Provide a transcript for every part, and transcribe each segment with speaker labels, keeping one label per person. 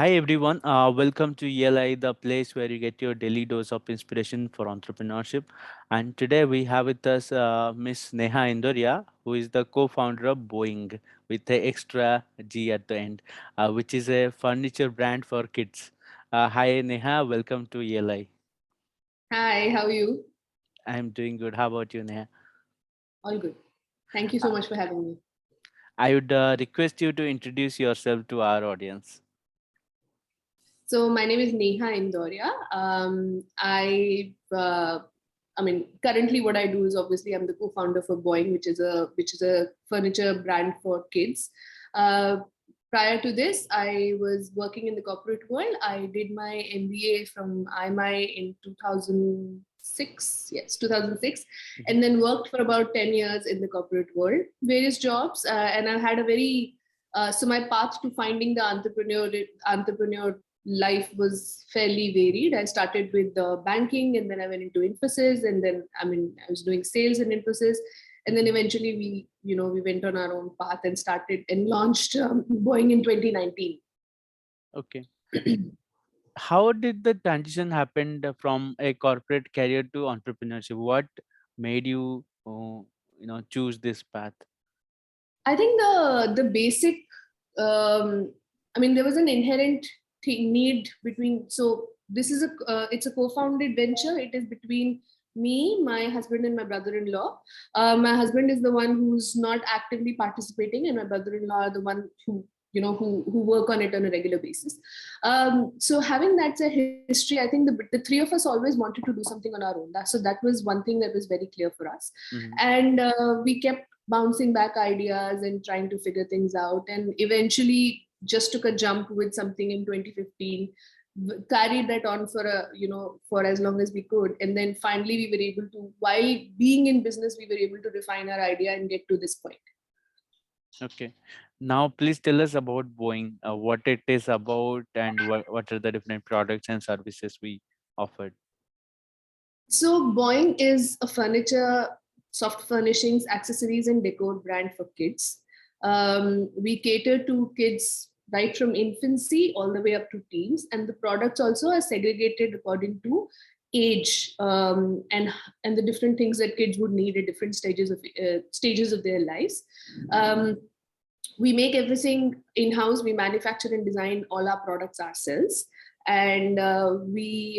Speaker 1: Hi everyone, welcome to ELI, the place where you get your daily dose of inspiration for entrepreneurship. And today we have with us Miss Neha Indoria, who is the co-founder of Boingg with the extra G at the end, which is a furniture brand for kids. Hi Neha, welcome to ELI.
Speaker 2: Hi, how are you?
Speaker 1: I'm doing good. How about you, Neha?
Speaker 2: All good. Thank you
Speaker 1: Uh,
Speaker 2: so much for having me.
Speaker 1: I would request you to introduce yourself to our audience.
Speaker 2: So my name is Neha Indoria. Currently what I do is obviously I'm the co-founder for Boingg, which is a furniture brand for kids. Uh, Prior to this, I was working in the corporate world. I did my MBA from IMI in 2006. Yes, 2006,
Speaker 1: Mhm.
Speaker 2: and then worked for about 10 years in the corporate world, various jobs, and I had a very so my path to finding the entrepreneur life was fairly varied. I started with banking, and then I went into Infosys, and then I was doing sales in Infosys, and then
Speaker 1: Mhm.
Speaker 2: eventually we went on our own path and started and launched Boeing in 2019.
Speaker 1: Okay. How did the transition happen from a corporate career to entrepreneurship? What made you choose this path?
Speaker 2: I think the basic, there was an inherent need between. So this is it's a co-founded venture. It is between me, my husband, and my brother-in-law. My husband is the one who's not actively participating, and my brother-in-law are the one who work on it on a regular basis. So having that as a history, I think the three of us always wanted to do something on our own. So that was one thing that was very clear for us,
Speaker 1: Hmm.
Speaker 2: and we kept bouncing back ideas and trying to figure things out, and eventually just took a jump with something in 2015, carried that on for for as long as we could, and then finally we were able to, while being in business, we were able to refine our idea and get to this point.
Speaker 1: Okay. Now, please tell us about Boeing, what it is about, and what are the different products and services we offered.
Speaker 2: So Boeing is a furniture, soft furnishings, accessories, and decor brand for kids. We cater to kids right from infancy all the way up to teens, and the products also are segregated according to age, and the different things that kids would need at different stages of their lives. Um, we make everything in house. We manufacture and design all our products ourselves, and we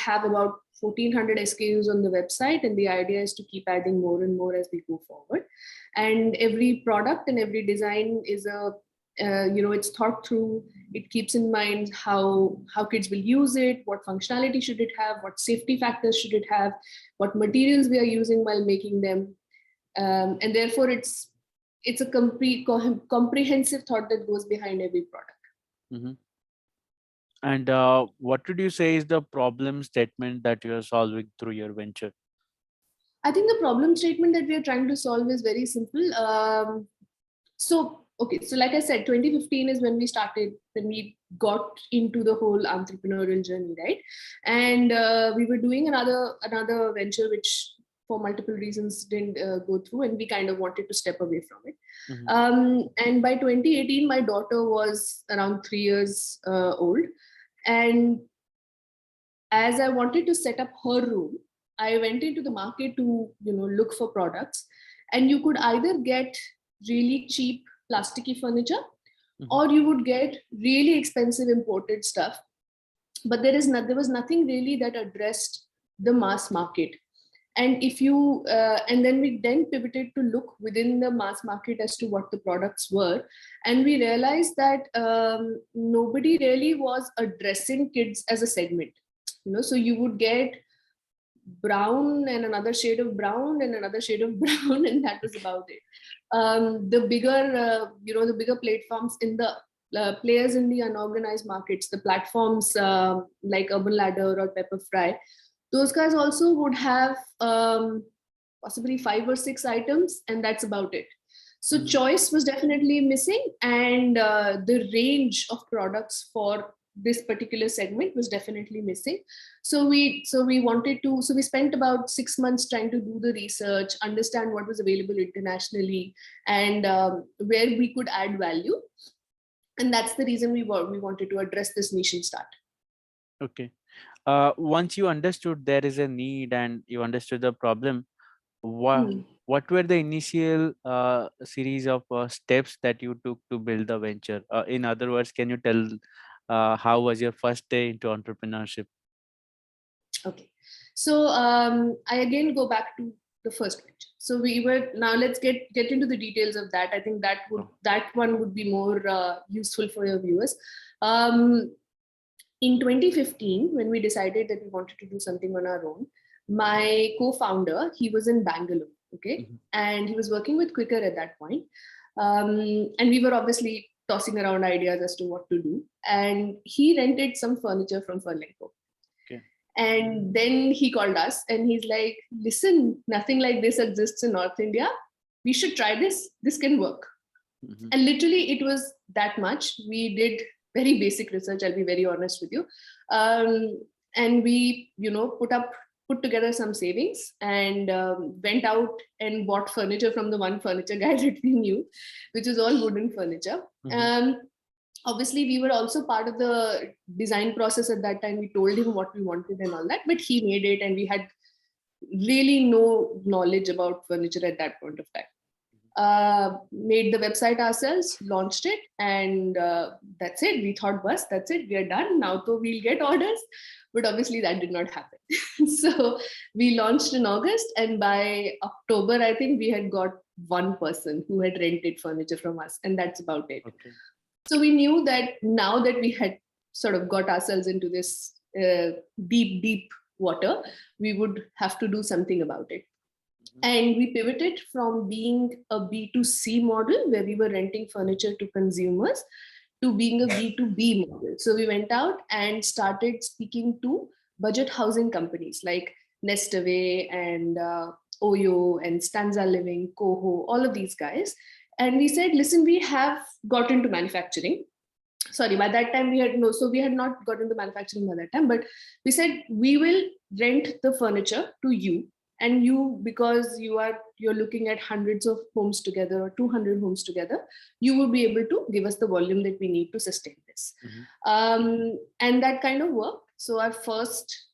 Speaker 2: have about 1400 SKUs on the website, and the idea is to keep adding more and more as we go forward. And every product and every design is it's thought through. It keeps in mind how kids will use it, what functionality should it have, what safety factors should it have, what materials we are using while making them, and therefore it's a comprehensive thought that goes behind every product.
Speaker 1: Hmm. And what would you say is the problem statement that you are solving through your venture?
Speaker 2: I think the problem statement that we are trying to solve is very simple. So like I said, 2015 is when we started, when we got into the whole entrepreneurial journey, right? And we were doing another venture which for multiple reasons didn't go through, and we kind of wanted to step away from it.
Speaker 1: Hmm.
Speaker 2: And by 2018 my daughter was around 3 years old, and as I wanted to set up her room, I went into the market to look for products, and you could either get really cheap plasticky furniture,
Speaker 1: Hmm.
Speaker 2: or you would get really expensive imported stuff. But there was nothing really that addressed the mass market. And if you and then we then pivoted to look within the mass market as to what the products were, and we realized that nobody really was addressing kids as a segment. So you would get brown and another shade of brown and another shade of brown, and that was about it. The bigger platforms in the players in the unorganized markets, the platforms like Urban Ladder or Pepperfry, those guys also would have possibly 5 or 6 items, and that's about it. So
Speaker 1: Hmm.
Speaker 2: choice was definitely missing, and the range of products for this particular segment was definitely missing. So we spent about 6 months trying to do the research, understand what was available internationally, and where we could add value. And that's the reason we wanted to address this niche and start.
Speaker 1: Okay. Once you understood there is a need and you understood the problem, what
Speaker 2: Hmm.
Speaker 1: what were the initial series of steps that you took to build the venture? In other words, can you tell how was your first day into entrepreneurship?
Speaker 2: Okay. So I again go back to the first page. So we were now let's get into the details of that. I think
Speaker 1: Oh.
Speaker 2: that one would be more useful for your viewers. Um, in 2015, when we decided that we wanted to do something on our own, my co-founder, he was in Bangalore, okay,
Speaker 1: Mhm.
Speaker 2: and he was working with Quicker at that point. And we were obviously tossing around ideas as to what to do. And he rented some furniture from Furlenco.
Speaker 1: Okay.
Speaker 2: And then he called us and he's like, listen, nothing like this exists in North India. We should try this. This can work.
Speaker 1: Mhm.
Speaker 2: And literally, it was that much. We did very basic research, I'll be very honest with you. And we, put together some savings and went out and bought furniture from the one furniture guy that we knew, which was all wooden furniture.
Speaker 1: Mhm.
Speaker 2: Um, Obviously we were also part of the design process at that time. We told him what we wanted and all that, but he made it, and we had really no knowledge about furniture at that point of time. Made the website ourselves, launched it, and that's it. We thought, bus, that's it, we are done now, so we'll get orders. But obviously that did not happen. So we launched in August, and by October I think we had got one person who had rented furniture from us, and that's about it.
Speaker 1: Okay.
Speaker 2: So we knew that now that we had sort of got ourselves into this deep water, we would have to do something about it.
Speaker 1: Mhm.
Speaker 2: And we pivoted from being a B2C model where we were renting furniture to consumers to being a B2B model. So we went out and started speaking to budget housing companies like Nestaway and Oyo and Stanza Living, Coho, all of these guys. And we said, listen, we have got into manufacturing. Sorry, by that time we had no, so we had not got into manufacturing by that time, but we said we will rent the furniture to you, and you, because you're looking at hundreds of homes together or 200 homes together, you will be able to give us the volume that we need to sustain this.
Speaker 1: Mhm.
Speaker 2: And that kind of worked. So our first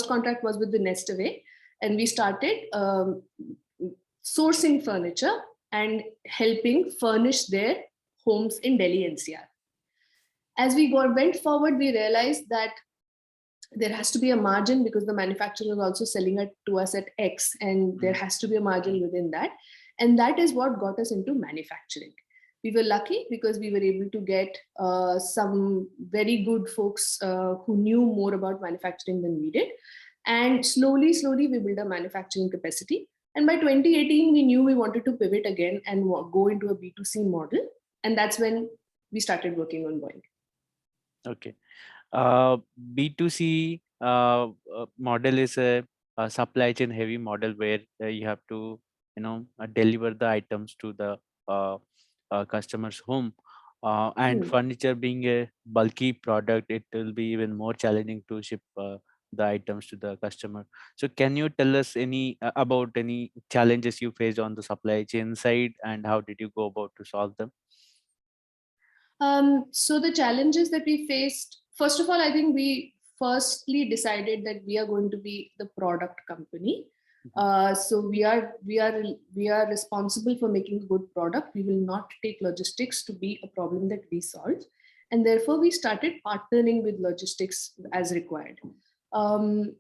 Speaker 2: contract was with the Nestaway, and we started sourcing furniture and helping furnish their homes in Delhi NCR. As we went forward, we realized that there has to be a margin because the manufacturer is also selling it to us at X, and there
Speaker 1: Mhm.
Speaker 2: has to be a margin within that. And that is what got us into manufacturing. We were lucky because we were able to get some very good folks who knew more about manufacturing than we did. And slowly, we built a manufacturing capacity. And by 2018, we knew we wanted to pivot again and go into a B2C model. And that's when we started working on Boingg.
Speaker 1: Okay. B2C model is a supply chain heavy model where you have to, deliver the items to the uh, customer's home. And
Speaker 2: Hmm.
Speaker 1: furniture being a bulky product, it will be even more challenging to ship the items to the customer. So, can you tell us any about any challenges you faced on the supply chain side, and how did you go about to solve them?
Speaker 2: So the challenges that we faced, first of all, I think we firstly decided that we are going to be the product company.
Speaker 1: Mhm.
Speaker 2: So we are responsible for making a good product. We will not take logistics to be a problem that we solve, and therefore we started partnering with logistics as required. Um,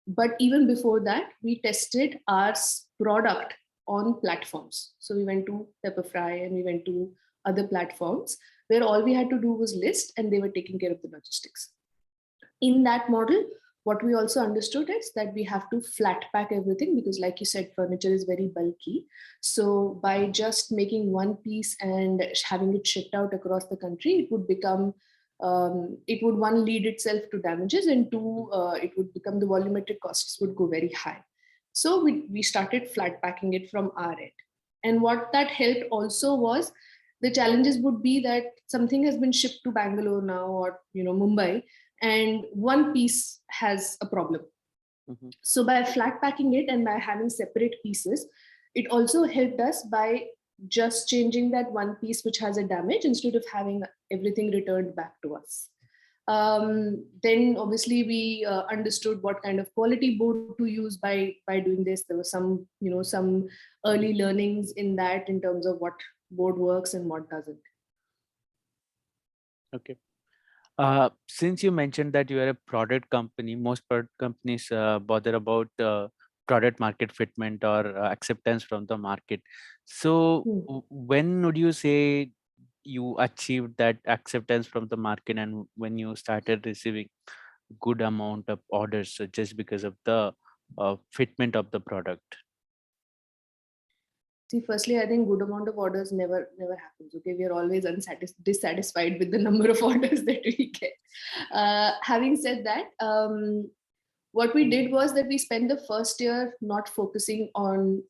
Speaker 2: but even before that, we tested our product on platforms. So we went to Pepperfry and we went to other platforms where all we had to do was list and they were taking care of the logistics. In that model, what we also understood is that we have to flat pack everything because, like you said, furniture is very bulky. So by just making one piece and having it shipped out across the country, it would become it would one lead itself to damages, and two, it would become the volumetric costs would go very high. So we started flat packing it from our end. And what that helped also was the challenges would be that something has been shipped to Bangalore now, or Mumbai, and one piece has a problem.
Speaker 1: Mhm.
Speaker 2: So by flat packing it and by having separate pieces, it also helped us by just changing that one piece which has a damage instead of having everything returned back to us. Then obviously we understood what kind of quality board to use by doing this. There was some, some early learnings in that in terms of what board works and what doesn't.
Speaker 1: Okay. Since you mentioned that you are a product company, most product companies bother about product market fitment or acceptance from the market. So,
Speaker 2: Hmm.
Speaker 1: when would you say you achieved that acceptance from the market, and when you started receiving good amount of orders just because of the fitment of the product?
Speaker 2: See, firstly, I think good amount of orders never happens. Okay, we are always dissatisfied with the number of orders that we get. Having said that, what we did was that we spent the first year not focusing on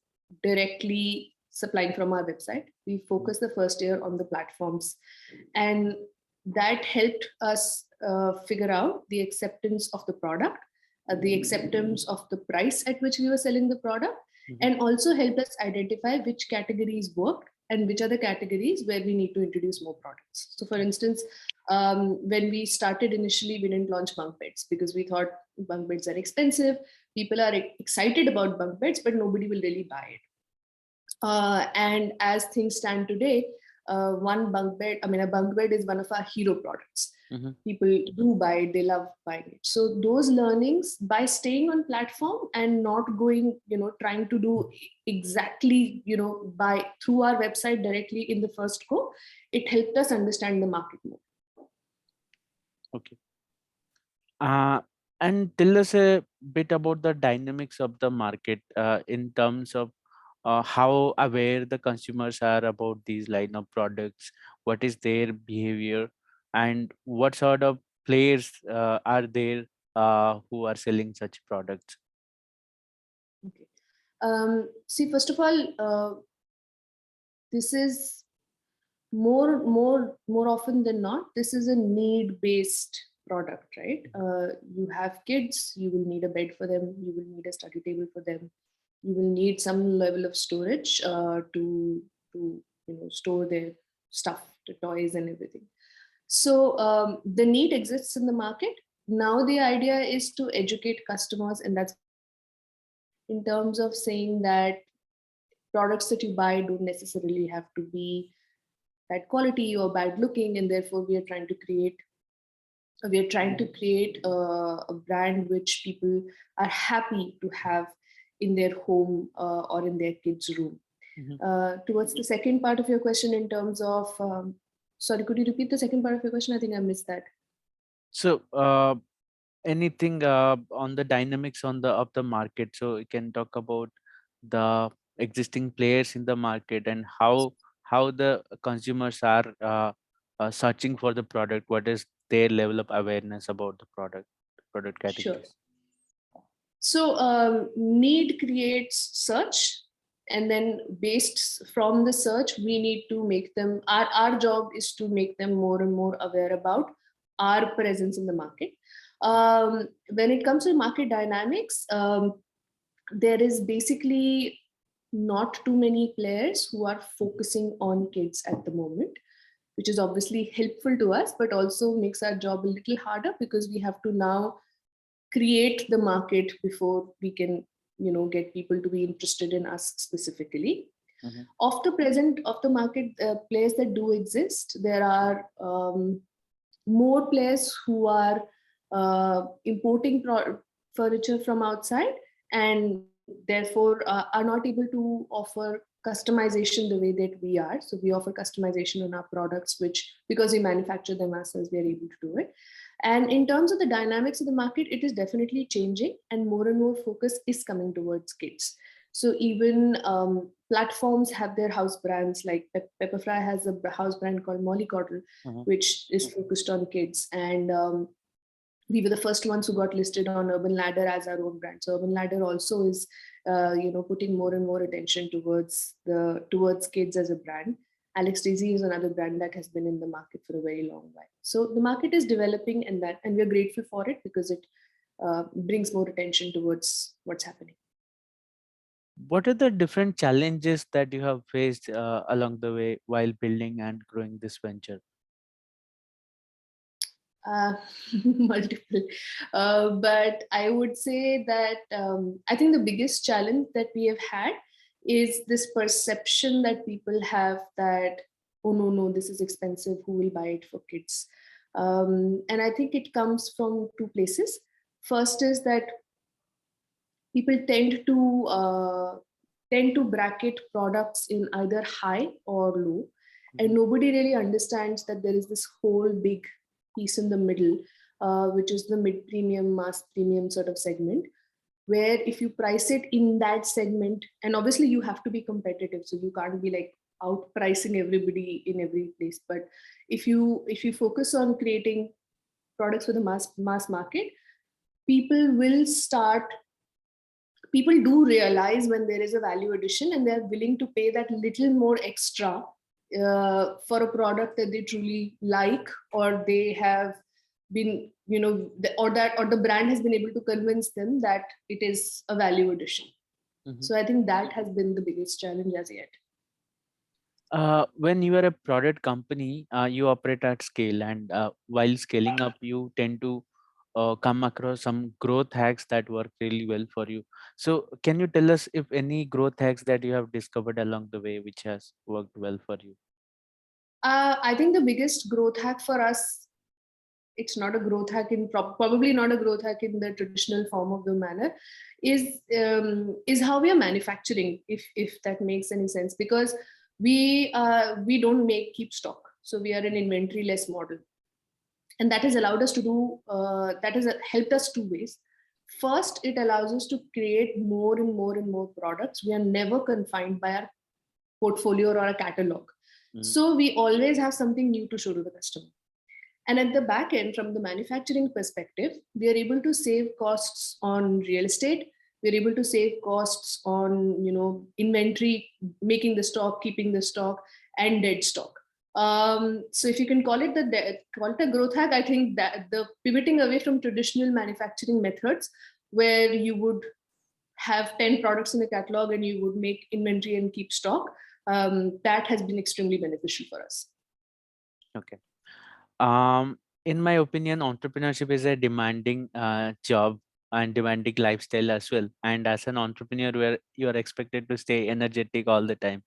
Speaker 2: directly supplying from our website. We focused the first year on the platforms, and that helped us figure out the acceptance of the product, the acceptance of the price at which we were selling the product,
Speaker 1: Mhm.
Speaker 2: and also helped us identify which categories worked and which are the categories where we need to introduce more products. So, for instance, when we started initially, we didn't launch bunk beds because we thought bunk beds are expensive. People are excited about bunk beds, but nobody will really buy it. And as things stand today, one bunk bed, I mean, a bunk bed is one of our hero products.
Speaker 1: Mhm.
Speaker 2: People do buy it, they love buying it. So those learnings, by staying on platform and not going, trying to do exactly, buy through our website directly in the first go, it helped us understand the market more.
Speaker 1: Okay. Uh, and tell us a bit about the dynamics of the market in terms of how aware the consumers are about these line of products, what is their behavior, and what sort of players are there who are selling such products.
Speaker 2: Okay. See, first of all, this is more often than not, this is a need based product, right? You have kids, you will need a bed for them, you will need a study table for them, you will need some level of storage to store their stuff, the toys and everything. So the need exists in the market. Now the idea is to educate customers, and that's what we are doing, in terms of saying that products that you buy don't necessarily have to be bad quality or bad looking, and therefore we are trying to create a brand which people are happy to have in their home or in their kids room.
Speaker 1: Mhm.
Speaker 2: Towards the second part of your question, in terms of sorry, could you repeat the second part of your question? I think I missed that.
Speaker 1: So, anything on the dynamics on the of the market? So, you can talk about the existing players in the market and how the consumers are searching for the product. What is their level of awareness about the product
Speaker 2: Sure.
Speaker 1: categories?
Speaker 2: So need creates search, and then based from the search, we need to make them. Our job is to make them more and more aware about our presence in the market. When it comes to market dynamics, there is basically not too many players who are focusing on kids at the moment, which is obviously helpful to us, but also makes our job a little harder because we have to now create the market before we can get people to be interested in us specifically.
Speaker 1: Mhm.
Speaker 2: Of the present of the market players that do exist, there are more players who are importing furniture from outside, and therefore are not able to offer customization the way that we are. So we offer customization on our products, which, because we manufacture them ourselves, we are able to do it. And in terms of the dynamics of the market, it is definitely changing, and more focus is coming towards kids. So even platforms have their house brands, like Pepperfry has a house brand called Mollycoddle,
Speaker 1: Mhm.
Speaker 2: which is focused on kids. And we were the first ones who got listed on Urban Ladder as our own brand. So Urban Ladder also is, putting more and more attention towards kids as a brand. Alex Daisy is another brand that has been in the market for a very long while. So the market is developing, and we're grateful for it because it brings more attention towards what's happening.
Speaker 1: What are the different challenges that you have faced along the way while building and growing this venture?
Speaker 2: uh, multiple. But I would say that I think the biggest challenge that we have had is this perception that people have that, oh, no, no, this is expensive. Who will buy it for kids? And I think it comes from two places. First is that people tend to bracket products in either high or low, and
Speaker 1: Mhm,
Speaker 2: nobody really understands that there is this whole big piece in the middle, which is the mid premium, mass premium sort of segment, where if you price it in that segment, and obviously you have to be competitive, so you can't be like outpricing everybody in every place, but if you focus on creating products for the mass market, people will start people do realize when there is a value addition, and they're willing to pay that little more extra for a product that they truly like, or they have been, or the brand has been able to convince them that it is a value addition.
Speaker 1: mhm.
Speaker 2: So I think that has been the biggest challenge as yet.
Speaker 1: When you are a product company, you operate at scale, and while scaling up, you tend to come across some growth hacks that work really well for you. So, can you tell us if any growth hacks that you have discovered along the way which has worked well for you?
Speaker 2: I think the biggest growth hack for us, it's not a growth hack in probably not a growth hack in the traditional form of the manner, is how we are manufacturing, if that makes any sense, because we don't make keep stock, so we are an inventory less model, and that has allowed us to do that has helped us two ways. First, it allows us to create more and more and more products. We are never confined by our portfolio or our catalog,
Speaker 1: Mhm,
Speaker 2: so we always have something new to show to the customer. And at the back end, from the manufacturing perspective, we are able to save costs on real estate. We're able to save costs on, inventory, making the stock, keeping the stock, and dead stock. So if you can call it a growth hack, I think that the pivoting away from traditional manufacturing methods, where you would have 10 products in the catalog and you would make inventory and keep stock, that has been extremely beneficial for us.
Speaker 1: okay. In my opinion, entrepreneurship is a demanding job and demanding lifestyle as well. And as an entrepreneur, where you are expected to stay energetic all the time.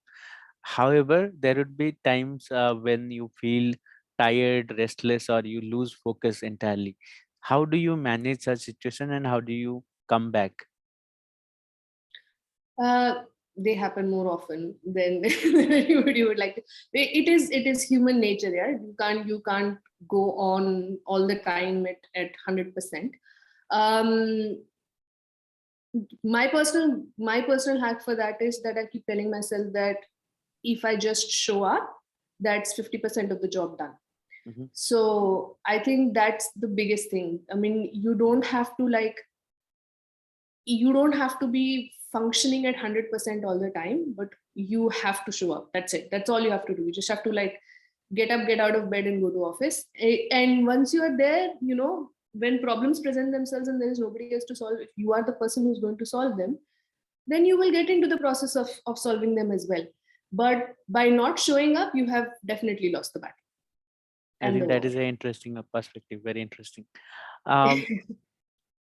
Speaker 1: However, there would be times when you feel tired, restless, or you lose focus entirely. How do you manage such situation, and how do you come back?
Speaker 2: Uh, they happen more often than you would like to. It is human nature. Yeah, you can't go on all the time at 100%. Um, my personal hack for that is that I keep telling myself that if I just show up, that's 50% of the job done.
Speaker 1: Hmm.
Speaker 2: So I think that's the biggest thing. I mean, you don't have to be functioning at 100% all the time, but you have to show up. That's it. That's all you have to do. You just have to like get up, get out of bed, and go to office. And once you are there, when problems present themselves and there is nobody else to solve, if you are the person who's going to solve them, then you will get into the process of solving them as well. But by not showing up, you have definitely lost the battle
Speaker 1: I
Speaker 2: and the
Speaker 1: think that
Speaker 2: war.
Speaker 1: is an interesting perspective. Very interesting. Um,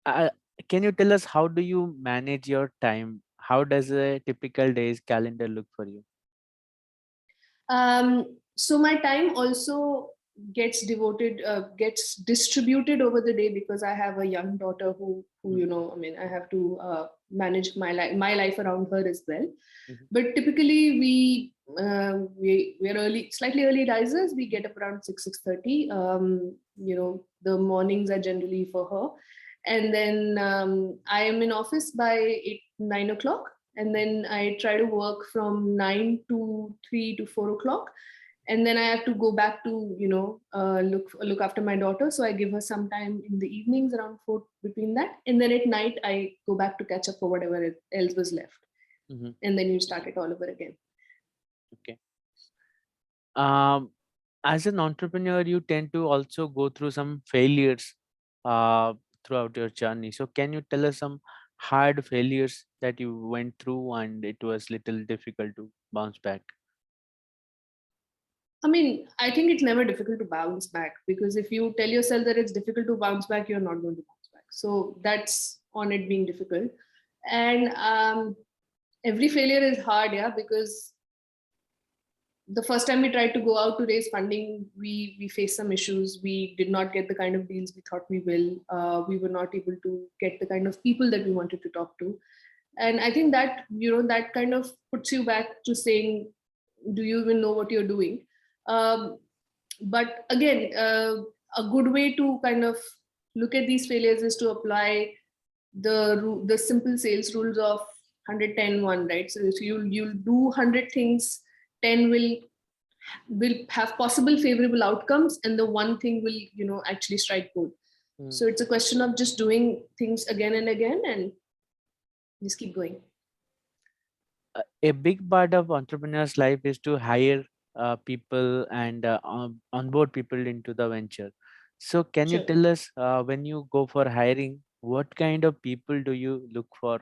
Speaker 1: uh, can you tell us how do you manage your time? How does a typical day's calendar look for you?
Speaker 2: So my time also gets distributed over the day, because I have a young daughter who
Speaker 1: Mhm,
Speaker 2: I mean, I have to manage my life around her as well.
Speaker 1: mhm,
Speaker 2: But typically we're slightly early risers. We get up around 6:30. The mornings are generally for her, and then I am in office by 8 9 o'clock, and then I try to work from 9 to 3 to 4 o'clock, and then I have to go back to look after my daughter. So I give her some time in the evenings around 4, between that, and then at night I go back to catch up for whatever else was left,
Speaker 1: mhm.
Speaker 2: and then you start it all over again.
Speaker 1: Okay. Um, as an entrepreneur, you tend to also go through some failures uh, throughout your journey. So, can you tell us some hard failures that you went through and it was little difficult to bounce back?
Speaker 2: I mean, I think it's never difficult to bounce back, because if you tell yourself that it's difficult to bounce back, you're not going to bounce back. So that's on it being difficult. And every failure is hard, yeah, because the first time we tried to go out to raise funding, we faced some issues. We did not get the kind of deals we thought we will. We were not able to get the kind of people that we wanted to talk to. And I think that, that kind of puts you back to saying, do you even know what you're doing? um, but again, a good way to kind of look at these failures is to apply the simple sales rules of 110 right? So if you'll do 100 things, 10 will have possible favorable outcomes, and the one thing will, actually strike gold.
Speaker 1: Hmm.
Speaker 2: So it's a question of just doing things again and again, and just keep going.
Speaker 1: A big part of entrepreneur's life is to hire people and onboard people into the venture. So, can you
Speaker 2: Sure.
Speaker 1: tell us when you go for hiring, what kind of people do you look for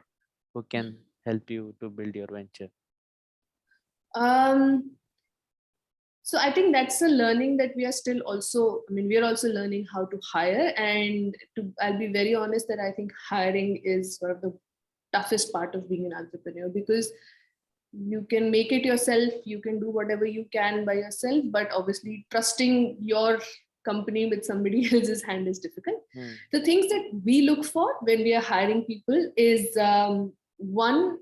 Speaker 1: who can help you to build your venture?
Speaker 2: um So I think that's a learning that we are still also, I mean, we are also learning how to hire. And I'll be very honest that I think hiring is one of the toughest part of being an entrepreneur, because you can make it yourself, you can do whatever you can by yourself, but obviously trusting your company with somebody else's hand is difficult.
Speaker 1: Hmm.
Speaker 2: The things that we look for when we are hiring people is, one,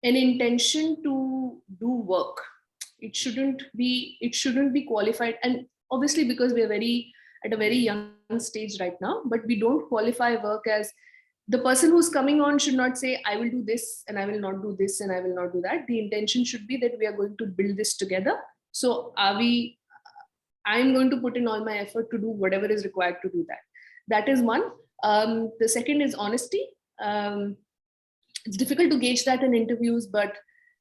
Speaker 2: an intention to do work. It shouldn't be qualified. And obviously, because we are very at a very young stage right now, but we don't qualify work as, the person who's coming on should not say, I will do this and I will not do this and I will not do that. The intention should be that we are going to build this together. So are we I'm going to put in all my effort to do whatever is required to do that. That is one. The second is honesty. It's difficult to gauge that in interviews, but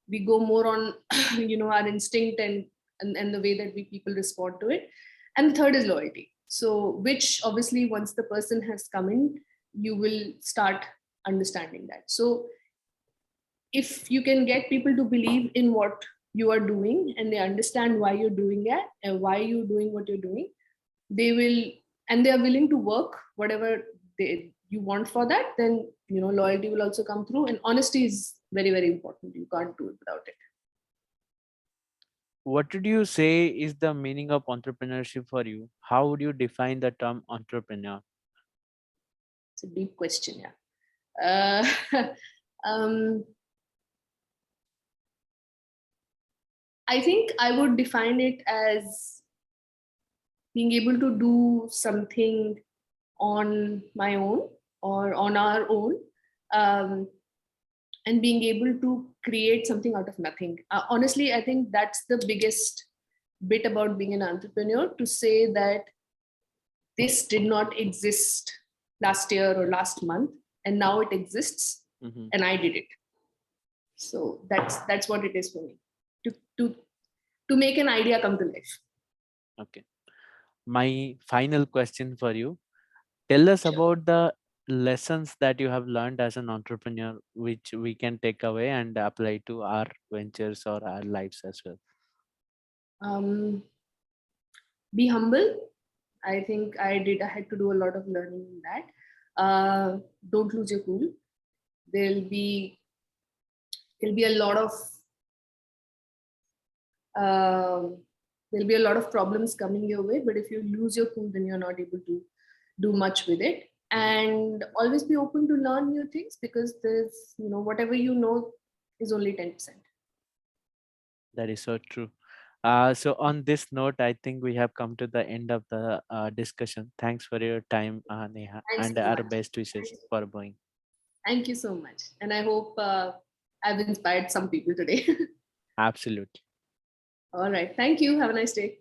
Speaker 2: we go more on our instinct, and the way that we people respond to it. And the third is loyalty, so which obviously once the person has come in, you will start understanding that. So if you can get people to believe in what you are doing, and they understand why you're doing it and why you're doing what you're doing, they will, and they are willing to work whatever you want for that, then loyalty will also come through. And honesty is very, very important. You can't do it without it.
Speaker 1: What would you say is the meaning of entrepreneurship for you? How would you define the term entrepreneur?
Speaker 2: It's a deep question, yeah. um, I think I would define it as being able to do something on my own or on our own, um, and being able to create something out of nothing. Honestly, I think that's the biggest bit about being an entrepreneur, to say that this did not exist last year or last month, and now it exists,
Speaker 1: Mhm.
Speaker 2: and I did it. So that's what it is for me, to to to make an idea come to life.
Speaker 1: Okay. My final question for you, tell us
Speaker 2: Sure.
Speaker 1: about the lessons that you have learned as an entrepreneur, which we can take away and apply to our ventures or our lives as well.
Speaker 2: um, be humble. I had to do a lot of learning in that. Don't lose your cool. there'll be there'll be a lot of um there'll be a lot of problems coming your way, but if you lose your cool, then you're not able to do much with it.
Speaker 1: Mhm.
Speaker 2: And always be open to learn new things, because there's, whatever you know is only 10%.
Speaker 1: That is so true. So on this note, I think we have come to the end of the discussion. Thanks for your time, Neha,
Speaker 2: Thanks
Speaker 1: and
Speaker 2: so
Speaker 1: our
Speaker 2: much.
Speaker 1: best wishes
Speaker 2: Thanks.
Speaker 1: for Boeing.
Speaker 2: Thank you so much. And I hope I've inspired some people today.
Speaker 1: Absolutely.
Speaker 2: All right. Thank you. Have a nice day.